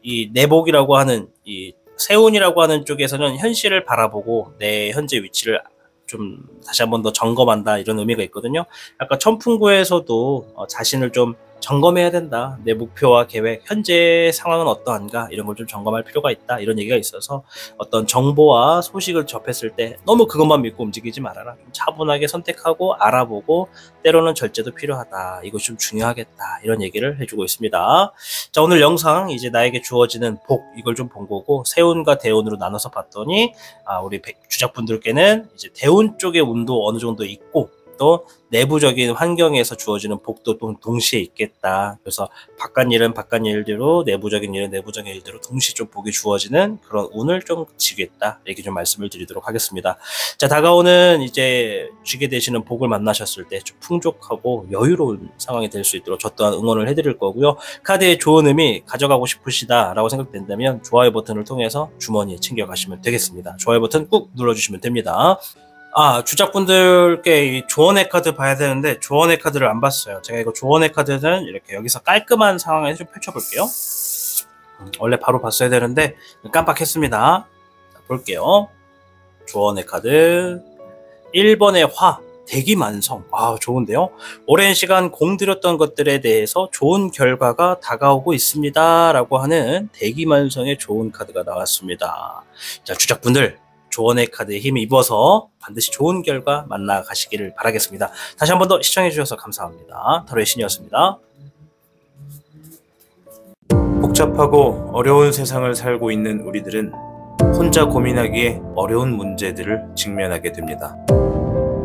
이 내복이라고 하는, 이 세운이라고 하는 쪽에서는 현실을 바라보고 내 현재 위치를 좀 다시 한번 더 점검한다, 이런 의미가 있거든요. 아까 천풍구에서도 자신을 좀 점검해야 된다. 내 목표와 계획, 현재 상황은 어떠한가, 이런 걸 좀 점검할 필요가 있다, 이런 얘기가 있어서 어떤 정보와 소식을 접했을 때 너무 그것만 믿고 움직이지 말아라. 좀 차분하게 선택하고 알아보고, 때로는 절제도 필요하다. 이거 좀 중요하겠다, 이런 얘기를 해주고 있습니다. 자, 오늘 영상 이제 나에게 주어지는 복, 이걸 좀 본 거고, 세운과 대운으로 나눠서 봤더니 우리 주작분들께는 이제 대운 쪽의 운도 어느 정도 있고, 또 내부적인 환경에서 주어지는 복도 동시에 있겠다. 그래서 바깥 일은 바깥 일대로, 내부적인 일은 내부적인 일대로 동시에 좀 복이 주어지는 그런 운을 좀 쥐겠다. 이렇게 좀 말씀을 드리도록 하겠습니다. 자, 다가오는 이제 쥐게 되시는 복을 만나셨을 때 좀 풍족하고 여유로운 상황이 될 수 있도록 저 또한 응원을 해드릴 거고요. 카드의 좋은 의미 가져가고 싶으시다라고 생각된다면 좋아요 버튼을 통해서 주머니에 챙겨가시면 되겠습니다. 좋아요 버튼 꾹 눌러주시면 됩니다. 주작분들께 이 조언의 카드 봐야 되는데 조언의 카드를 안 봤어요. 제가 이거 조언의 카드는 이렇게 여기서 깔끔한 상황에서 좀 펼쳐볼게요. 원래 바로 봤어야 되는데 깜빡했습니다. 자, 볼게요. 조언의 카드 1번의 화, 대기만성. 좋은데요. 오랜 시간 공들였던 것들에 대해서 좋은 결과가 다가오고 있습니다 라고 하는 대기만성의 좋은 카드가 나왔습니다. 자, 주작분들 조언의 카드에 힘을 입어서 반드시 좋은 결과 만나가시기를 바라겠습니다. 다시 한 번 더 시청해주셔서 감사합니다. 타로의 신이었습니다. 복잡하고 어려운 세상을 살고 있는 우리들은 혼자 고민하기에 어려운 문제들을 직면하게 됩니다.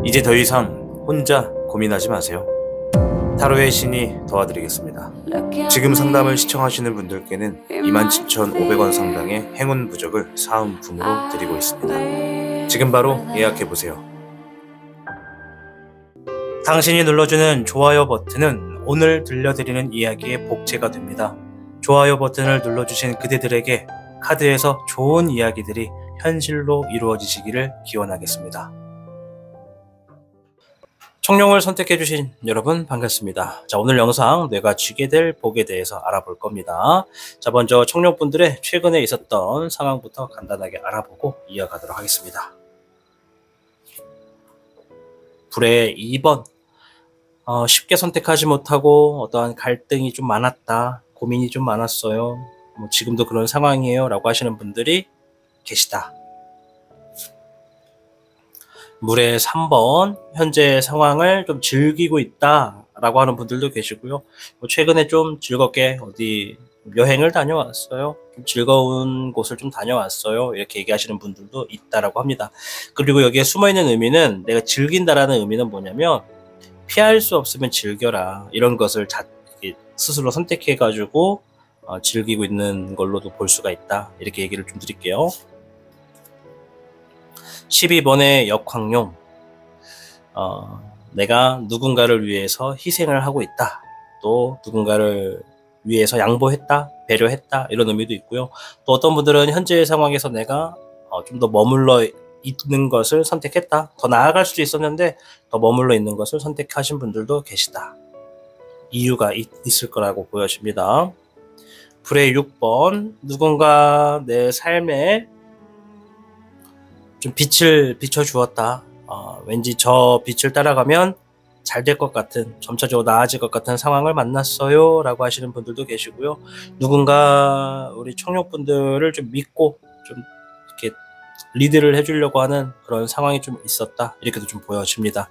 이제 더 이상 혼자 고민하지 마세요. 타로의 신이 도와드리겠습니다. 지금 상담을 시청하시는 분들께는 27,500원 상당의 행운 부적을 사은품으로 드리고 있습니다. 지금 바로 예약해보세요. 당신이 눌러주는 좋아요 버튼은 오늘 들려드리는 이야기의 복제가 됩니다. 좋아요 버튼을 눌러주신 그대들에게 카드에서 좋은 이야기들이 현실로 이루어지시기를 기원하겠습니다. 청룡을 선택해주신 여러분 반갑습니다. 자, 오늘 영상 내가 쥐게 될 복에 대해서 알아볼 겁니다. 자, 먼저 청룡분들의 최근에 있었던 상황부터 간단하게 알아보고 이어가도록 하겠습니다. 불의 2번 쉽게 선택하지 못하고 어떠한 갈등이 좀 많았다, 고민이 좀 많았어요, 지금도 그런 상황이에요 라고 하시는 분들이 계시다. 물의 3번 현재 상황을 좀 즐기고 있다 라고 하는 분들도 계시고요. 최근에 좀 즐겁게 어디 여행을 다녀왔어요, 좀 즐거운 곳을 좀 다녀왔어요, 이렇게 얘기하시는 분들도 있다라고 합니다. 그리고 여기에 숨어있는 의미는, 내가 즐긴다라는 의미는 뭐냐면 피할 수 없으면 즐겨라, 이런 것을 스스로 선택해가지고 즐기고 있는 걸로도 볼 수가 있다, 이렇게 얘기를 좀 드릴게요. 12번의 역황용, 내가 누군가를 위해서 희생을 하고 있다, 또 누군가를 위해서 양보했다, 배려했다, 이런 의미도 있고요. 또 어떤 분들은 현재의 상황에서 내가 좀 더 머물러 있는 것을 선택했다, 더 나아갈 수도 있었는데 더 머물러 있는 것을 선택하신 분들도 계시다. 이유가 있을 거라고 보여집니다. 불의 6번, 누군가 내 삶에 좀 빛을 비춰주었다, 왠지 저 빛을 따라가면 잘 될 것 같은, 점차적으로 나아질 것 같은 상황을 만났어요 라고 하시는 분들도 계시고요. 누군가 우리 청룡분들을 좀 믿고 좀 이렇게 리드를 해주려고 하는 그런 상황이 좀 있었다, 이렇게도 좀 보여집니다.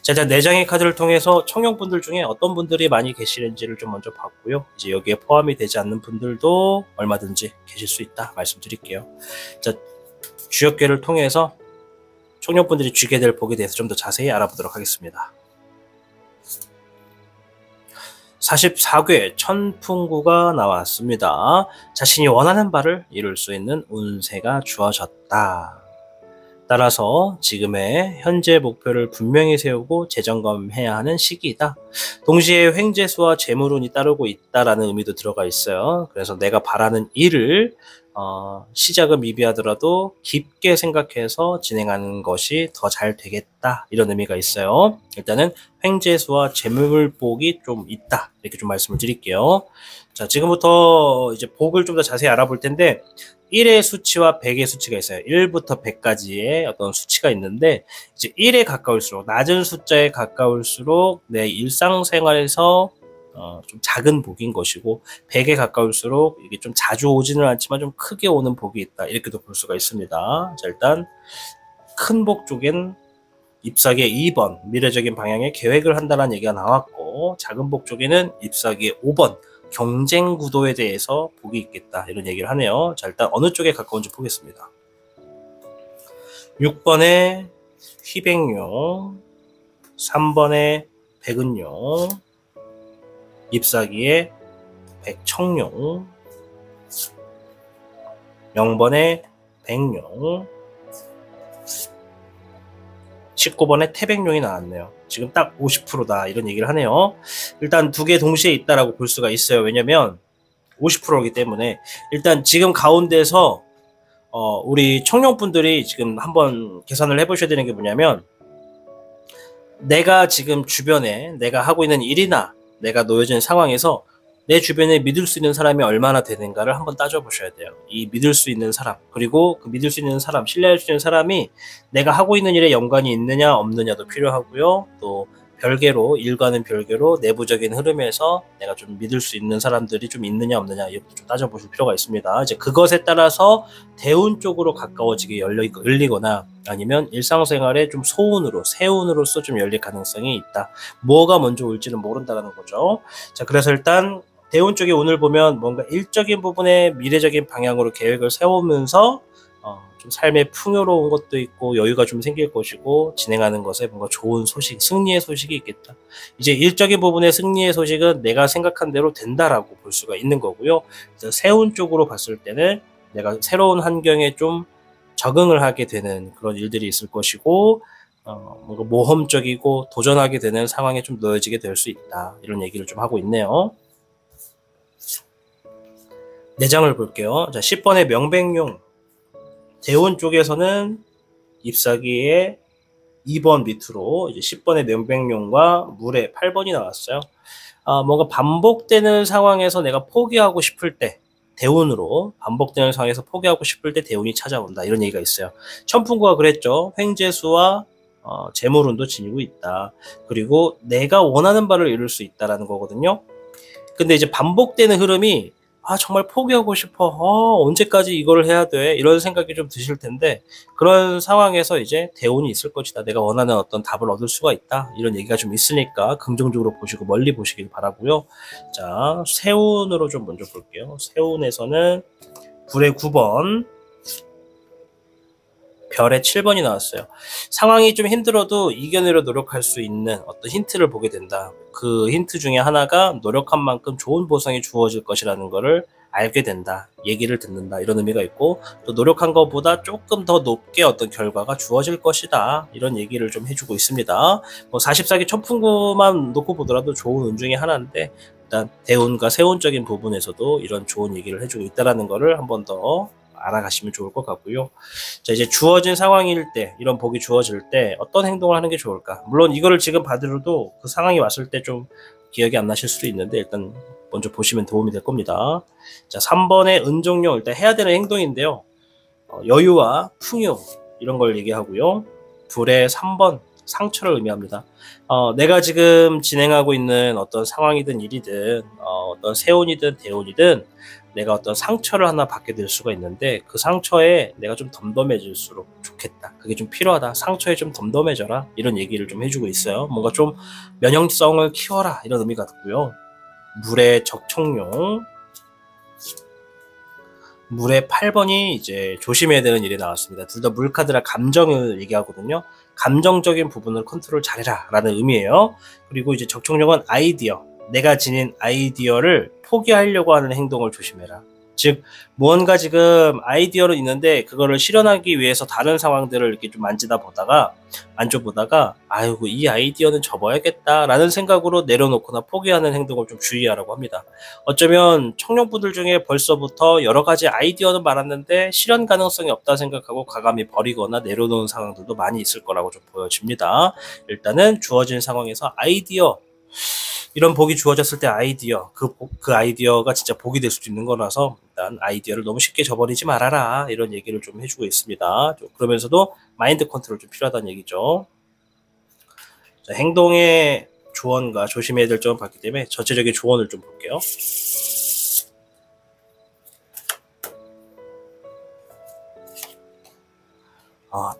자, 일단 4장의 카드를 통해서 청룡분들 중에 어떤 분들이 많이 계시는지를 좀 먼저 봤고요. 이제 여기에 포함이 되지 않는 분들도 얼마든지 계실 수 있다 말씀드릴게요. 자, 주역궤를 통해서 청룡분들이 쥐게 될 복에 대해서 좀 더 자세히 알아보도록 하겠습니다. 44궤 천풍구가 나왔습니다. 자신이 원하는 바를 이룰 수 있는 운세가 주어졌다. 따라서 지금의 현재 목표를 분명히 세우고 재점검해야 하는 시기이다. 동시에 횡재수와 재물운이 따르고 있다라는 의미도 들어가 있어요. 그래서 내가 바라는 일을 시작은 미비하더라도 깊게 생각해서 진행하는 것이 더 잘 되겠다, 이런 의미가 있어요. 일단은 횡재수와 재물복이 좀 있다, 이렇게 좀 말씀을 드릴게요. 자, 지금부터 이제 복을 좀 더 자세히 알아볼 텐데 1의 수치와 100의 수치가 있어요. 1부터 100까지의 어떤 수치가 있는데, 이제 1에 가까울수록, 낮은 숫자에 가까울수록 내 일상생활에서 좀 작은 복인 것이고, 100에 가까울수록 이게 좀 자주 오지는 않지만 좀 크게 오는 복이 있다, 이렇게도 볼 수가 있습니다. 자, 일단 큰 복 쪽엔 잎사귀의 2번, 미래적인 방향에 계획을 한다는 얘기가 나왔고, 작은 복 쪽에는 잎사귀의 5번, 경쟁 구도에 대해서 복이 있겠다, 이런 얘기를 하네요. 자, 일단 어느 쪽에 가까운지 보겠습니다. 6번의 휘백용, 3번에 백은용, 잎사귀에 백청룡, 0번에 백룡, 19번에 태백룡이 나왔네요. 지금 딱 50%다 이런 얘기를 하네요. 일단 두 개 동시에 있다라고 볼 수가 있어요. 왜냐면 50%이기 때문에. 일단 지금 가운데서 우리 청룡분들이 지금 한번 계산을 해보셔야 되는 게 뭐냐면, 내가 지금 주변에 내가 하고 있는 일이나 내가 놓여진 상황에서 내 주변에 믿을 수 있는 사람이 얼마나 되는가를 한번 따져보셔야 돼요. 이 믿을 수 있는 사람, 그리고 그 믿을 수 있는 사람, 신뢰할 수 있는 사람이 내가 하고 있는 일에 연관이 있느냐 없느냐도 필요하고요. 또 별개로, 일과는 별개로 내부적인 흐름에서 내가 좀 믿을 수 있는 사람들이 좀 있느냐 없느냐, 이것도 좀 따져보실 필요가 있습니다. 이제 그것에 따라서 대운 쪽으로 가까워지게 열리거나 아니면 일상생활에 좀 소운으로, 세운으로서 좀 열릴 가능성이 있다. 뭐가 먼저 올지는 모른다는 거죠. 자, 그래서 일단 대운 쪽에 오늘 보면 뭔가 일적인 부분에 미래적인 방향으로 계획을 세우면서 좀 삶에 풍요로운 것도 있고 여유가 좀 생길 것이고, 진행하는 것에 뭔가 좋은 소식, 승리의 소식이 있겠다. 이제 일적인 부분의 승리의 소식은 내가 생각한 대로 된다라고 볼 수가 있는 거고요. 세운 쪽으로 봤을 때는 내가 새로운 환경에 좀 적응을 하게 되는 그런 일들이 있을 것이고, 뭔가 모험적이고 도전하게 되는 상황에 좀 놓여지게 될 수 있다. 이런 얘기를 좀 하고 있네요. 내장을 볼게요. 자, 10번의 명백용. 대운 쪽에서는 잎사귀의 2번 밑으로 이제 10번의 명백용과 물의 8번이 나왔어요. 뭔가 반복되는 상황에서 내가 포기하고 싶을 때, 대운으로 반복되는 상황에서 포기하고 싶을 때 대운이 찾아온다. 이런 얘기가 있어요. 천풍구가 그랬죠. 횡재수와 재물운도 지니고 있다. 그리고 내가 원하는 바를 이룰 수 있다라는 거거든요. 근데 이제 반복되는 흐름이 정말 포기하고 싶어. 언제까지 이걸 해야 돼? 이런 생각이 좀 드실 텐데, 그런 상황에서 이제 대운이 있을 것이다. 내가 원하는 어떤 답을 얻을 수가 있다. 이런 얘기가 좀 있으니까 긍정적으로 보시고 멀리 보시길 바라고요. 자, 세운으로 좀 먼저 볼게요. 세운에서는 불의 9번, 별의 7번이 나왔어요. 상황이 좀 힘들어도 이겨내려 노력할 수 있는 어떤 힌트를 보게 된다. 그 힌트 중에 하나가 노력한 만큼 좋은 보상이 주어질 것이라는 것을 알게 된다. 얘기를 듣는다. 이런 의미가 있고, 또 노력한 것보다 조금 더 높게 어떤 결과가 주어질 것이다. 이런 얘기를 좀 해주고 있습니다. 44기 천풍구만 놓고 보더라도 좋은 운 중에 하나인데, 일단 대운과 세운적인 부분에서도 이런 좋은 얘기를 해주고 있다는 것을 한 번 더 알아가시면 좋을 것 같고요. 자, 이제 주어진 상황일 때, 이런 복이 주어질 때 어떤 행동을 하는 게 좋을까? 물론 이거를 지금 받으려도 그 상황이 왔을 때 좀 기억이 안 나실 수도 있는데, 일단 먼저 보시면 도움이 될 겁니다. 자, 3번의 은종용, 일단 해야 되는 행동인데요. 여유와 풍요, 이런 걸 얘기하고요. 불의 3번, 상처를 의미합니다. 내가 지금 진행하고 있는 어떤 상황이든 일이든, 어떤 세운이든 대운이든 내가 어떤 상처를 하나 받게 될 수가 있는데, 그 상처에 내가 좀 덤덤해질수록 좋겠다. 그게 좀 필요하다. 상처에 좀 덤덤해져라. 이런 얘기를 좀 해주고 있어요. 뭔가 좀 면역성을 키워라. 이런 의미가 있고요. 물의 적청용, 물의 8번이 이제 조심해야 되는 일이 나왔습니다. 둘 다 물카드라 감정을 얘기하거든요. 감정적인 부분을 컨트롤 잘해라 라는 의미예요. 그리고 이제 적청용은 아이디어, 내가 지닌 아이디어를 포기하려고 하는 행동을 조심해라. 즉, 무언가 지금 아이디어는 있는데 그거를 실현하기 위해서 다른 상황들을 이렇게 좀 만져보다가 아이고, 이 아이디어는 접어야겠다 라는 생각으로 내려놓거나 포기하는 행동을 좀 주의하라고 합니다. 어쩌면 청년분들 중에 벌써부터 여러 가지 아이디어는 많았는데 실현 가능성이 없다 생각하고 과감히 버리거나 내려놓은 상황들도 많이 있을 거라고 좀 보여집니다. 일단은 주어진 상황에서 아이디어, 이런 복이 주어졌을 때 아이디어, 그 아이디어가 진짜 복이 될 수도 있는 거라서 일단 아이디어를 너무 쉽게 저버리지 말아라. 이런 얘기를 좀 해주고 있습니다. 그러면서도 마인드 컨트롤 좀 필요하다는 얘기죠. 자, 행동의 조언과 조심해야 될 점을 봤기 때문에 전체적인 조언을 좀 볼게요.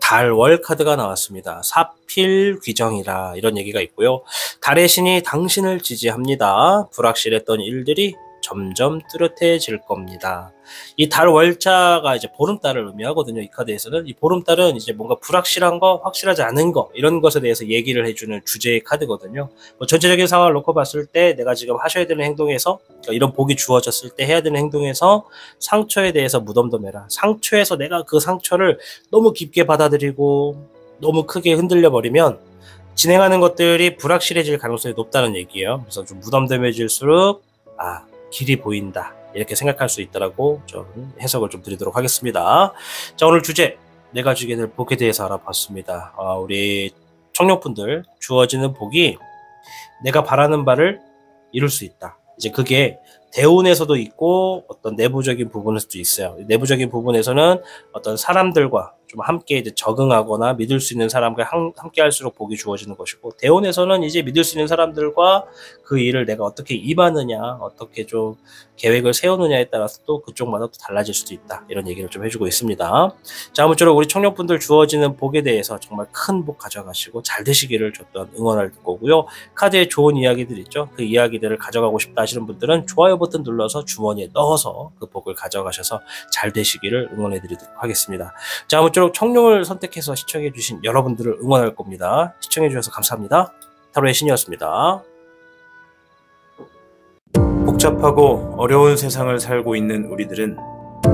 달월 카드가 나왔습니다. 사필귀정이라 이런 얘기가 있고요. 달의 신이 당신을 지지합니다. 불확실했던 일들이 점점 뚜렷해질 겁니다. 이 달 월자가 이제 보름달을 의미하거든요. 이 카드에서는. 이 보름달은 이제 뭔가 불확실한 거, 확실하지 않은 거, 이런 것에 대해서 얘기를 해주는 주제의 카드거든요. 뭐 전체적인 상황을 놓고 봤을 때 내가 지금 하셔야 되는 행동에서, 그러니까 이런 복이 주어졌을 때 해야 되는 행동에서 상처에 대해서 무덤덤해라. 상처에서 내가 그 상처를 너무 깊게 받아들이고 너무 크게 흔들려 버리면 진행하는 것들이 불확실해질 가능성이 높다는 얘기예요. 그래서 좀 무덤덤해질수록 길이 보인다, 이렇게 생각할 수 있다라고 좀 해석을 좀 드리도록 하겠습니다. 자, 오늘 주제, 내가 주게 될 복에 대해서 알아봤습니다. 우리 청년분들, 주어지는 복이 내가 바라는 바를 이룰 수 있다. 이제 그게 대운에서도 있고 어떤 내부적인 부분에서도 있어요. 내부적인 부분에서는 어떤 사람들과 좀 함께 이제 적응하거나 믿을 수 있는 사람과 함께 할수록 복이 주어지는 것이고, 대운에서는 이제 믿을 수 있는 사람들과 그 일을 내가 어떻게 임하느냐, 어떻게 좀 계획을 세우느냐에 따라서 또 그쪽마다 또 달라질 수도 있다, 이런 얘기를 좀 해주고 있습니다. 자, 아무쪼록 우리 청년분들 주어지는 복에 대해서 정말 큰 복 가져가시고 잘 되시기를 줬던 응원할 거고요. 카드에 좋은 이야기들 있죠. 그 이야기들을 가져가고 싶다 하시는 분들은 좋아요 버튼 눌러서 주머니에 넣어서 그 복을 가져가셔서 잘 되시기를 응원해 드리도록 하겠습니다. 자, 아무쪼록 청룡을 선택해서 시청해주신 여러분들을 응원할 겁니다. 시청해주셔서 감사합니다. 타로의 신이었습니다. 복잡하고 어려운 세상을 살고 있는 우리들은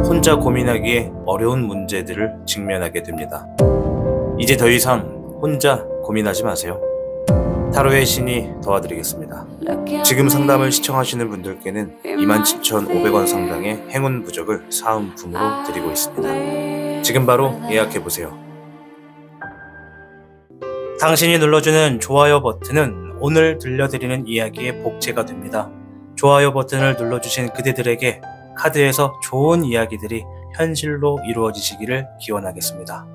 혼자 고민하기에 어려운 문제들을 직면하게 됩니다. 이제 더 이상 혼자 고민하지 마세요. 타로의 신이 도와드리겠습니다. 지금 상담을 시청하시는 분들께는 27,500원 상당의 행운 부적을 사은품으로 드리고 있습니다. 지금 바로 예약해보세요. 당신이 눌러주는 좋아요 버튼은 오늘 들려드리는 이야기의 복제가 됩니다. 좋아요 버튼을 눌러주신 그대들에게 카드에서 좋은 이야기들이 현실로 이루어지시기를 기원하겠습니다.